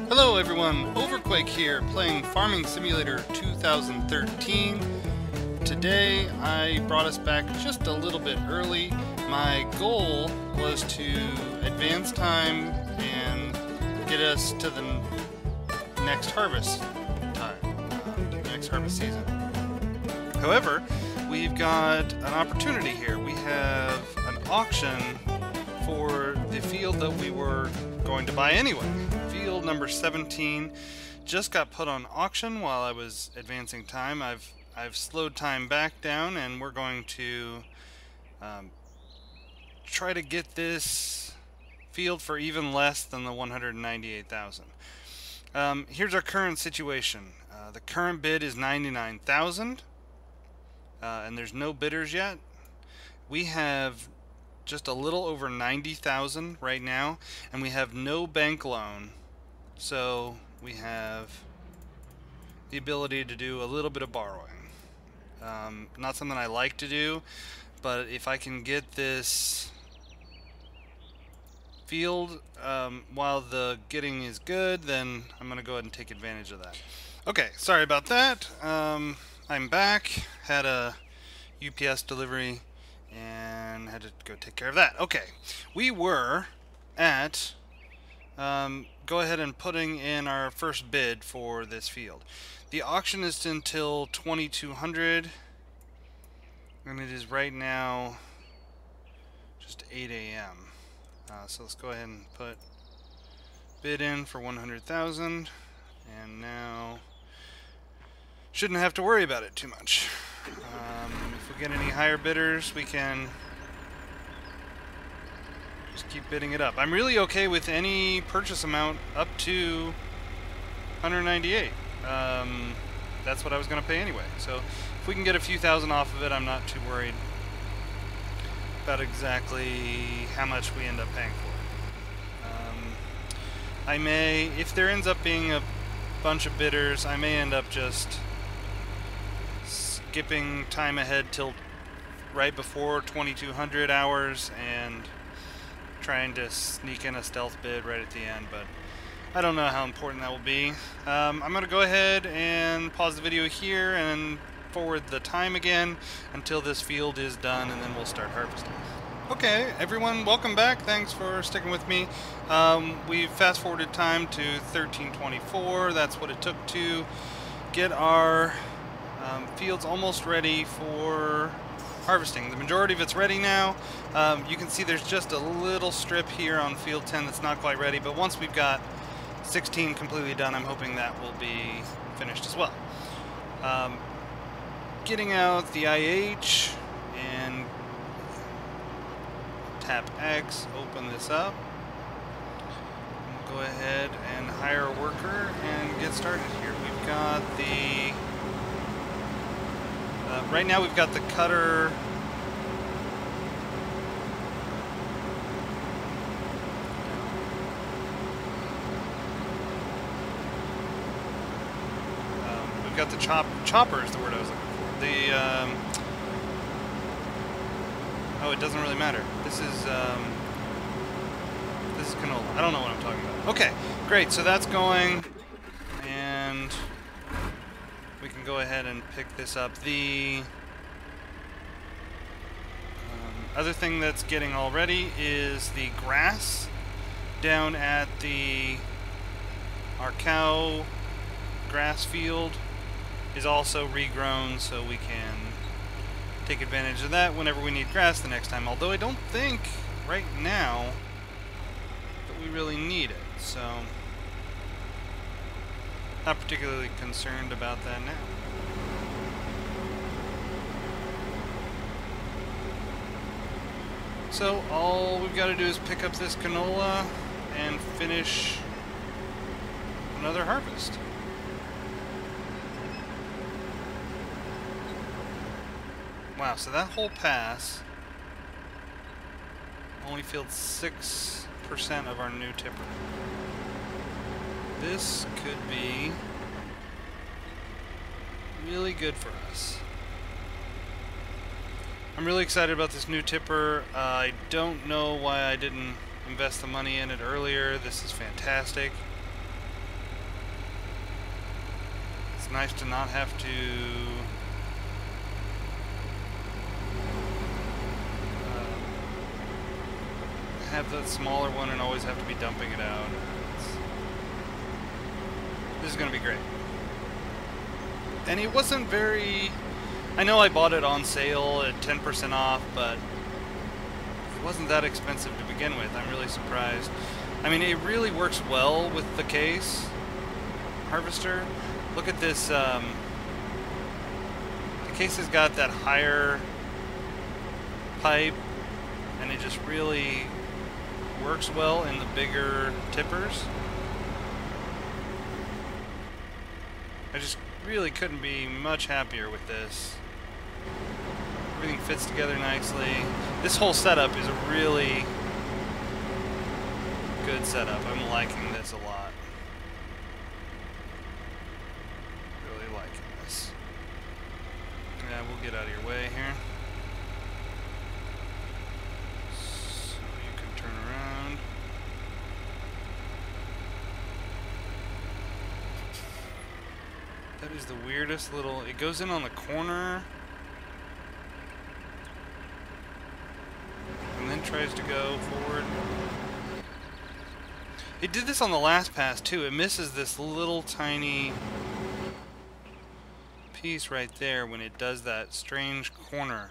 Hello everyone, Overquake here, playing Farming Simulator 2013. Today I brought us back just a little bit early. My goal was to advance time and get us to the next harvest time, the next harvest season. However, we've got an opportunity here. We have an auction for the field that we were going to buy anyway. Field number 17 just got put on auction while I was advancing time. I've slowed time back down, and we're going to try to get this field for even less than the 198,000. Here's our current situation. The current bid is 99,000, and there's no bidders yet. We have just a little over 90,000 right now, and we have no bank loan, so we have the ability to do a little bit of borrowing. Not something I like to do, but if I can get this field while the getting is good, then I'm going to go ahead and take advantage of that. Okay, sorry about that. I'm back. Had a UPS delivery and had to go take care of that. Okay, we were at go ahead and putting in our first bid for this field. The auction is until 2200, and it is right now just 8 a.m. So let's go ahead and put bid in for 100,000, and now shouldn't have to worry about it too much. If we get any higher bidders, we can just keep bidding it up. I'm really okay with any purchase amount up to 198. That's what I was going to pay anyway. So if we can get a few thousand off of it, I'm not too worried about exactly how much we end up paying for it. I may, if there ends up being a bunch of bidders, I may end up just skipping time ahead till right before 2200 hours and trying to sneak in a stealth bid right at the end, but I don't know how important that will be. I'm going to go ahead and pause the video here and forward the time again until this field is done, and then we'll start harvesting. Okay, everyone, welcome back. Thanks for sticking with me. We've fast forwarded time to 1324. That's what it took to get our fields almost ready for harvesting. The majority of it's ready now. You can see there's just a little strip here on field 10 that's not quite ready, but once we've got 16 completely done, I'm hoping that will be finished as well. Getting out the IH and tap X, open this up. We'll go ahead and hire a worker and get started here. We've got the right now we've got the cutter we've got the chopper is the word I was looking for. The oh, it doesn't really matter. This is canola. I don't know what I'm talking about. Okay, great. So that's going, and we can go ahead and pick this up. The other thing that's getting all ready is the grass down at our cow grass field is also regrown, so we can take advantage of that whenever we need grass the next time. Although I don't think right now that we really need it, so not particularly concerned about that now. So all we've got to do is pick up this canola and finish another harvest. Wow, so that whole pass only filled 6% of our new tipper. This could be really good for us. I'm really excited about this new tipper. I don't know why I didn't invest the money in it earlier. This is fantastic. It's nice to not have to have the smaller one and always have to be dumping it out. This is going to be great. And it wasn't very... I know I bought it on sale at 10% off, but it wasn't that expensive to begin with. I'm really surprised. I mean, it really works well with the case harvester. Look at this. The case has got that higher pipe, and it just really works well in the bigger tippers. I just really couldn't be much happier with this. Everything fits together nicely. This whole setup is a really good setup. I'm liking this a lot. Really liking this. Yeah, we'll get out of your way here. So you can turn around. That is the weirdest little... It goes in on the corner. And then tries to go forward. It did this on the last pass too. It misses this little tiny piece right there when it does that strange corner.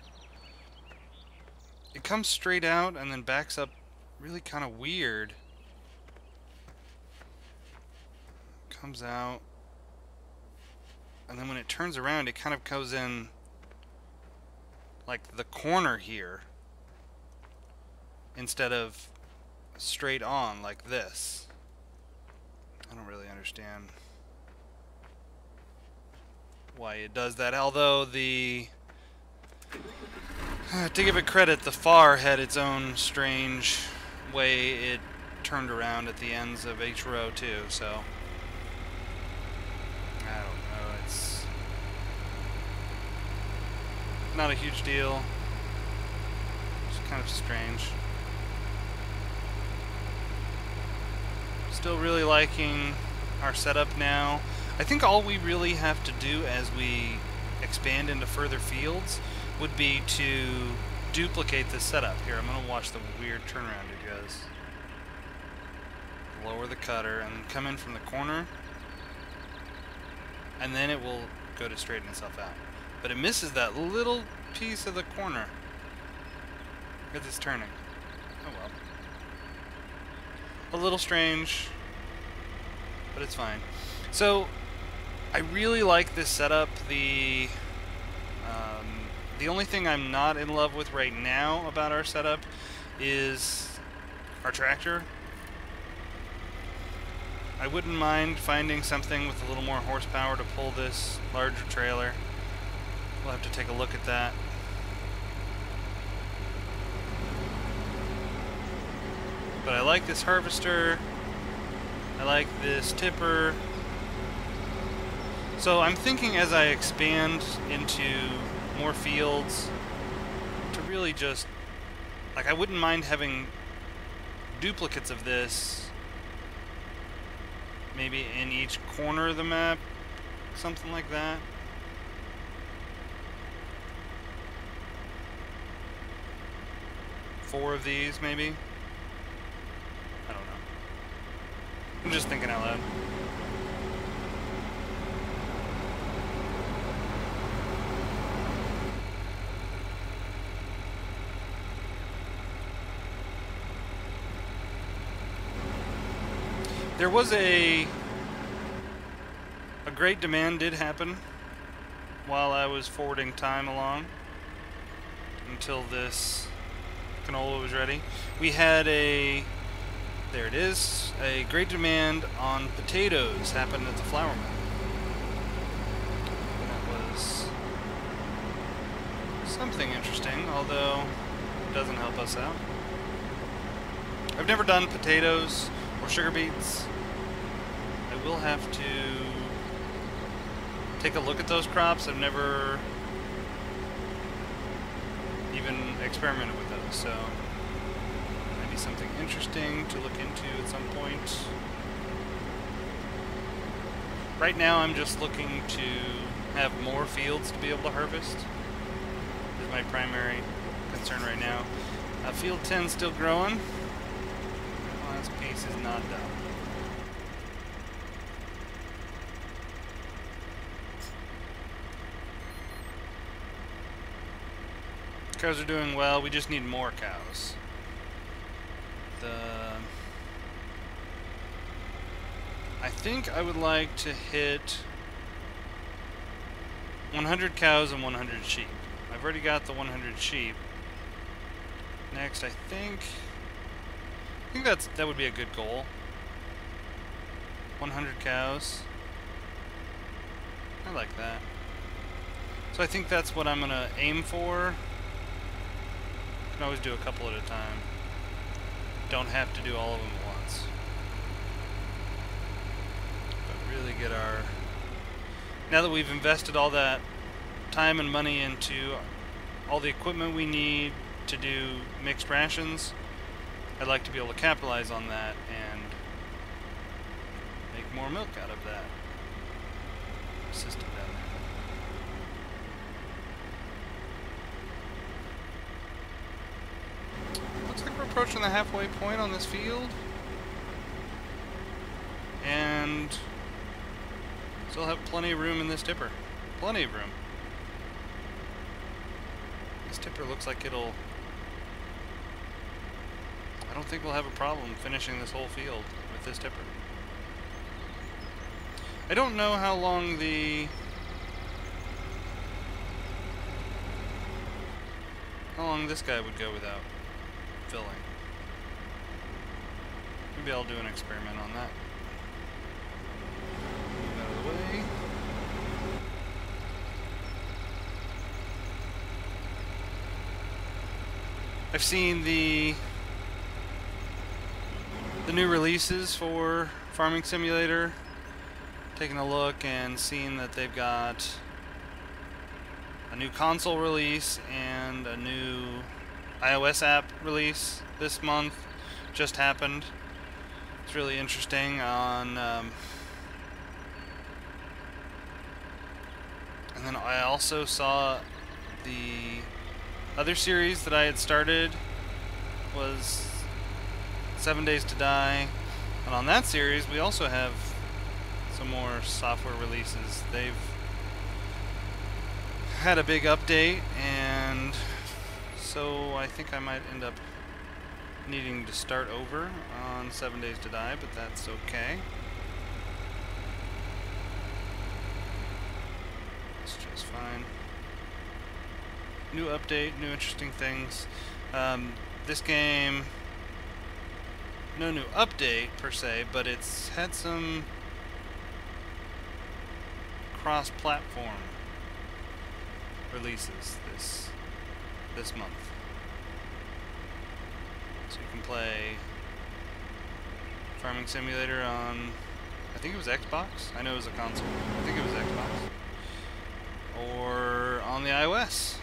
It comes straight out and then backs up really kind of weird. Comes out. And then when it turns around, it kind of goes in like the corner here instead of straight on like this. I don't really understand why it does that, although the to give it credit, the FAR had its own strange way it turned around at the ends of each row too, so I don't know, it's not a huge deal. It's kind of strange. Still really liking our setup now. I think all we really have to do as we expand into further fields would be to duplicate this setup. Here, I'm going to watch the weird turnaround it does. Lower the cutter and come in from the corner, and then it will go to straighten itself out. But it misses that little piece of the corner. Look at this turning. Oh well. A little strange, but it's fine. So, I really like this setup. The only thing I'm not in love with right now about our setup is our tractor. I wouldn't mind finding something with a little more horsepower to pull this larger trailer. We'll have to take a look at that. But I like this harvester. I like this tipper. So I'm thinking as I expand into more fields to really just, like, I wouldn't mind having duplicates of this maybe in each corner of the map, something like that. Four of these maybe. I don't know. I'm just thinking out loud. There was a great demand did happen while I was forwarding time along until this canola was ready. We had there it is, a great demand on potatoes happened at the flour mill. That was something interesting, although it doesn't help us out. I've never done potatoes or sugar beets. I will have to take a look at those crops. I've never even experimented with those, so maybe something interesting to look into at some point. Right now I'm just looking to have more fields to be able to harvest. Is my primary concern right now. Field 10 still growing. Last piece is not done. Cows are doing well. We just need more cows. I think I would like to hit 100 cows and 100 sheep. I've already got the 100 sheep. Next, I think that would be a good goal. 100 cows. I like that. So I think that's what I'm gonna aim for. Can always do a couple at a time. Don't have to do all of them at once. But really get our... Now that we've invested all that time and money into all the equipment we need to do mixed rations, I'd like to be able to capitalize on that and make more milk out of that system down there. Looks like we're approaching the halfway point on this field, and still have plenty of room in this tipper. Plenty of room. This tipper looks like it'll... I don't think we'll have a problem finishing this whole field with this tipper. I don't know how long this guy would go without filling. Maybe I'll do an experiment on that. Move out of the way. I've seen the new releases for Farming Simulator, taking a look and seeing that they've got a new console release and a new iOS app release this month. Just happened. It's really interesting on and then I also saw the other series that I had started was 7 Days to Die, and on that series we also have some more software releases. They've had a big update, and so I think I might end up needing to start over on 7 Days to Die, but that's okay. It's just fine. New update, new interesting things. This game, no new update per se, but it's had some cross-platform releases this month. So you can play Farming Simulator on, I think it was Xbox. I know it was a console. I think it was Xbox. Or on the iOS.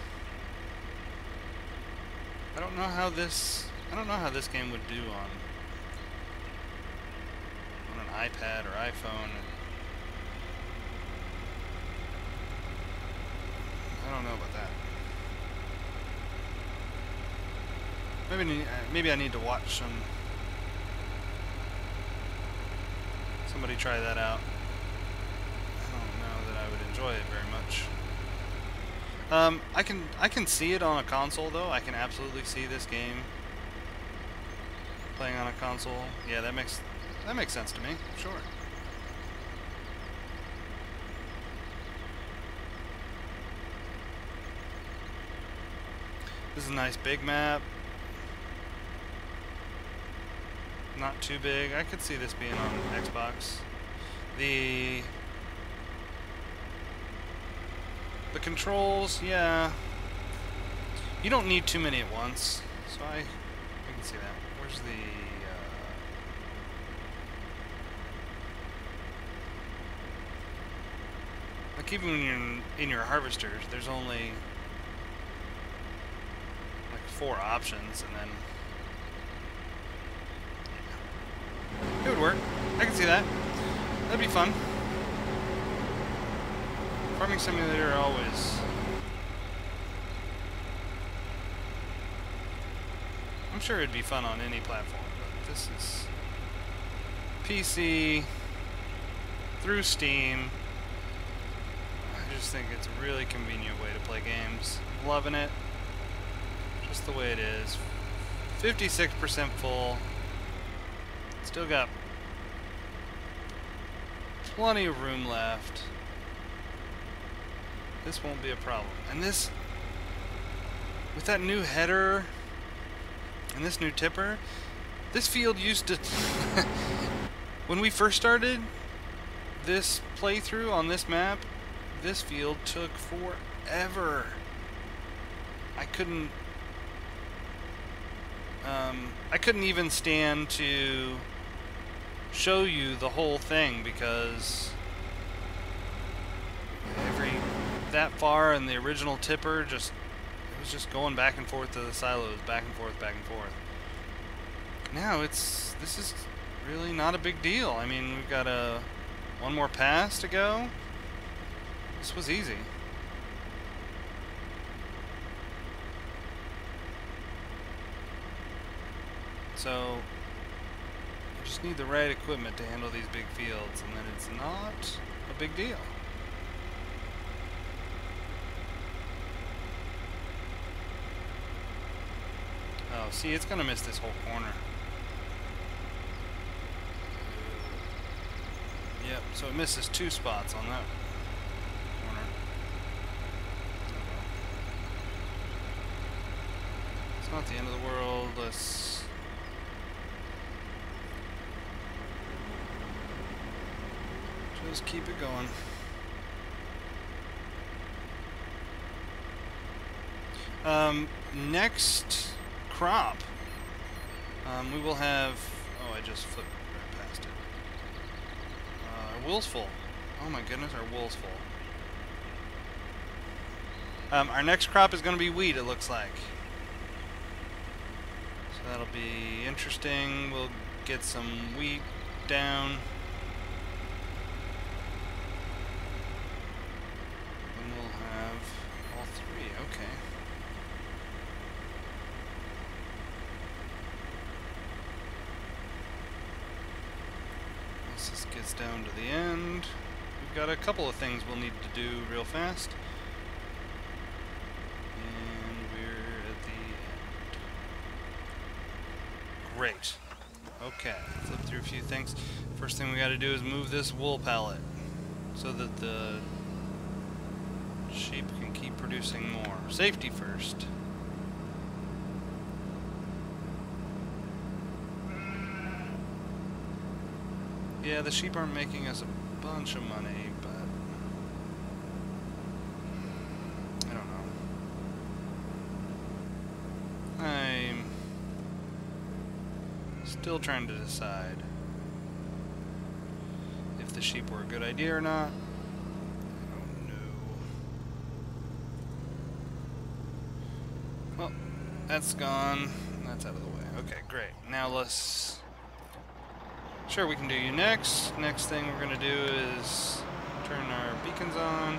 I don't know how this game would do on an iPad or iPhone. I don't know about that. Maybe I need to watch somebody try that out. I don't know that I would enjoy it very much. I can see it on a console though. I can absolutely see this game playing on a console. Yeah, that makes sense to me. Sure. This is a nice big map. Not too big. I could see this being on Xbox. The controls, yeah. You don't need too many at once, so I can see that. Where's the Like even when you're in your harvesters, there's only like 4 options, and then it would work. I can see that. That'd be fun. Farming Simulator always. I'm sure it'd be fun on any platform, but this is PC through Steam. I just think it's a really convenient way to play games. Loving it. Just the way it is. 56% full. Still got plenty of room left. This won't be a problem. And this, with that new header and this new tipper, this field used to... When we first started this playthrough on this map, this field took forever. I couldn't even stand to show you the whole thing because that far in the original tipper it was just going back and forth to the silos, back and forth, back and forth. Now this is really not a big deal. I mean, we've got one more pass to go. This was easy. So you just need the right equipment to handle these big fields, and then it's not a big deal. Oh, see, it's gonna miss this whole corner. Yep, so it misses 2 spots on that corner. It's not the end of the world. Let's just keep it going. Next crop, we will have... Oh, I just flipped right past it. Our wool's full. Oh my goodness, our wool's full. Our next crop is going to be wheat, it looks like. So that'll be interesting. We'll get some wheat down. And we'll have all 3. Okay. Once this gets down to the end, we've got a couple of things we'll need to do real fast. And we're at the end. Great. Okay, flip through a few things. First thing we got to do is move this wool pallet so that the sheep can keep producing more. Safety first. Yeah, the sheep aren't making us a bunch of money, but I don't know. I'm still trying to decide if the sheep were a good idea or not. I don't know. Well, that's gone. That's out of the way. Okay, great. Now let's... Sure, we can do you next. Next thing we're going to do is turn our beacons on.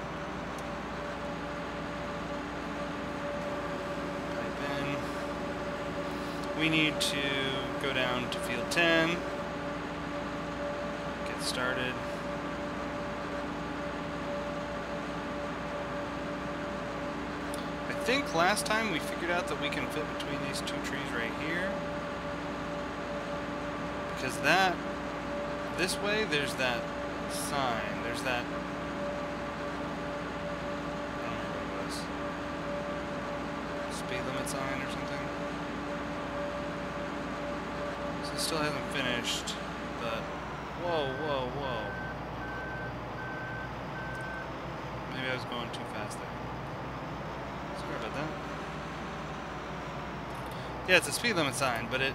Pipe in. We need to go down to field 10. Get started. I think last time we figured out that we can fit between these 2 trees right here. Because that... This way, there's that sign. There's that... I don't remember what it was. Speed limit sign or something. So it still hasn't finished, but... Whoa, whoa, whoa. Maybe I was going too fast there. Sorry about that. Yeah, it's a speed limit sign, but it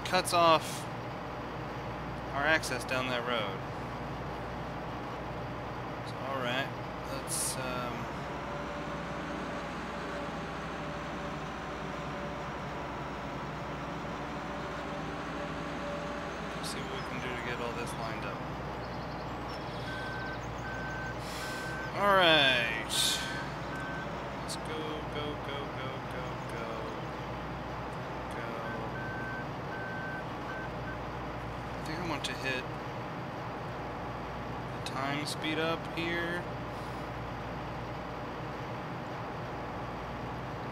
cuts off our access down that road. So to get all this lined up. Alright. Let's go, go, go, go, go, go. Go. I think I want to hit the time speed up here.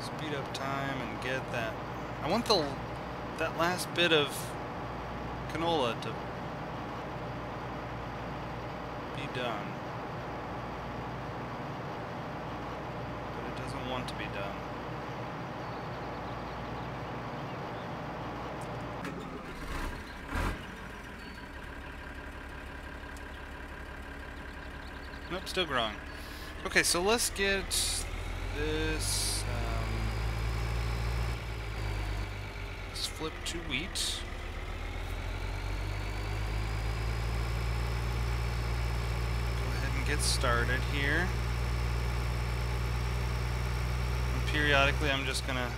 Speed up time and get that. I want that last bit of canola to be done. But it doesn't want to be done. Nope, still growing. Okay, so let's get this. Let's flip to wheat. Go ahead and get started here. And periodically, I'm just gonna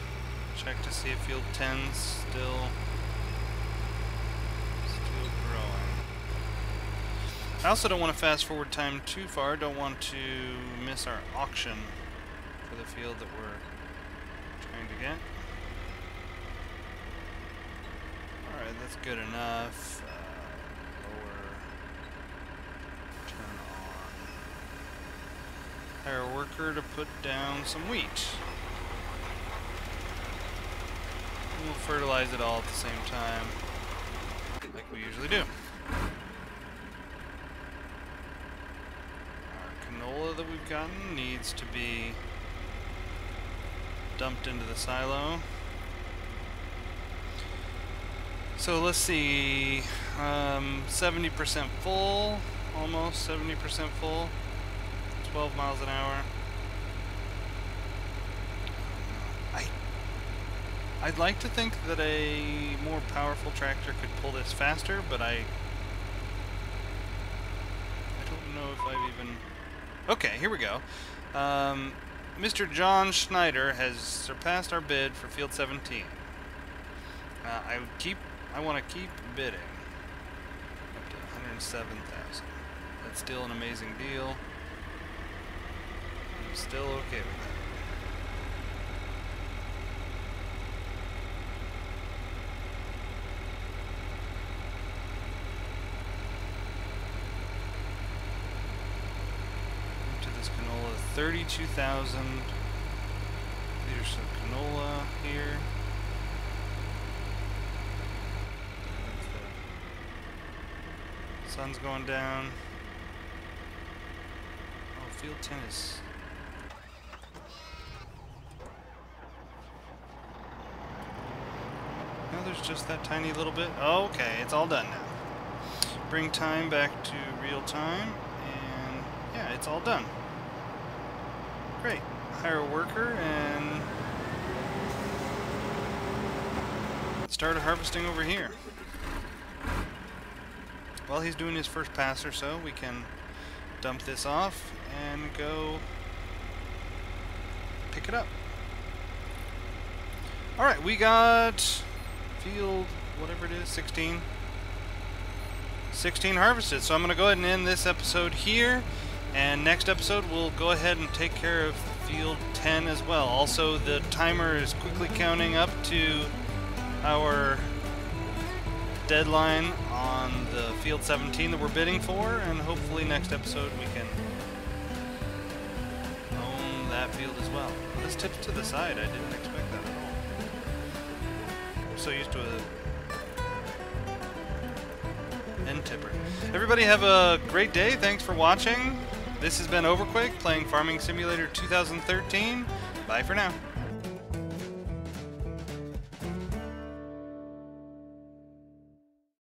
check to see if field 10's still growing. I also don't want to fast forward time too far. Don't want to miss our auction for the field that we're trying to get. Alright, that's good enough. Lower. Turn on. Hire a worker to put down some wheat. We'll fertilize it all at the same time, like we usually do. That we've gotten needs to be dumped into the silo. So let's see, 70% full, almost 70% full, 12 miles an hour. I'd like to think that a more powerful tractor could pull this faster, but I don't know if I've even... Okay, here we go. Mr. John Schneider has surpassed our bid for field 17. I want to keep bidding up to 107,000. That's still an amazing deal. I'm still okay with that. Canola, 32,000 liters of canola here. Sun's going down. Oh, field 10 is... No, there's just that tiny little bit. Oh, okay, it's all done now. Bring time back to real time, and yeah, it's all done. Great. Hire a worker and start harvesting over here. While he's doing his first pass or so, we can dump this off and go pick it up. Alright, we got field, whatever it is, 16 harvested. So I'm going to go ahead and end this episode here. And next episode, we'll go ahead and take care of field 10 as well. Also, the timer is quickly counting up to our deadline on the field 17 that we're bidding for, and hopefully next episode we can own that field as well. This tips to the side. I didn't expect that at all. I'm so used to a end tipper. Everybody have a great day. Thanks for watching. This has been Overquake playing Farming Simulator 2013. Bye for now.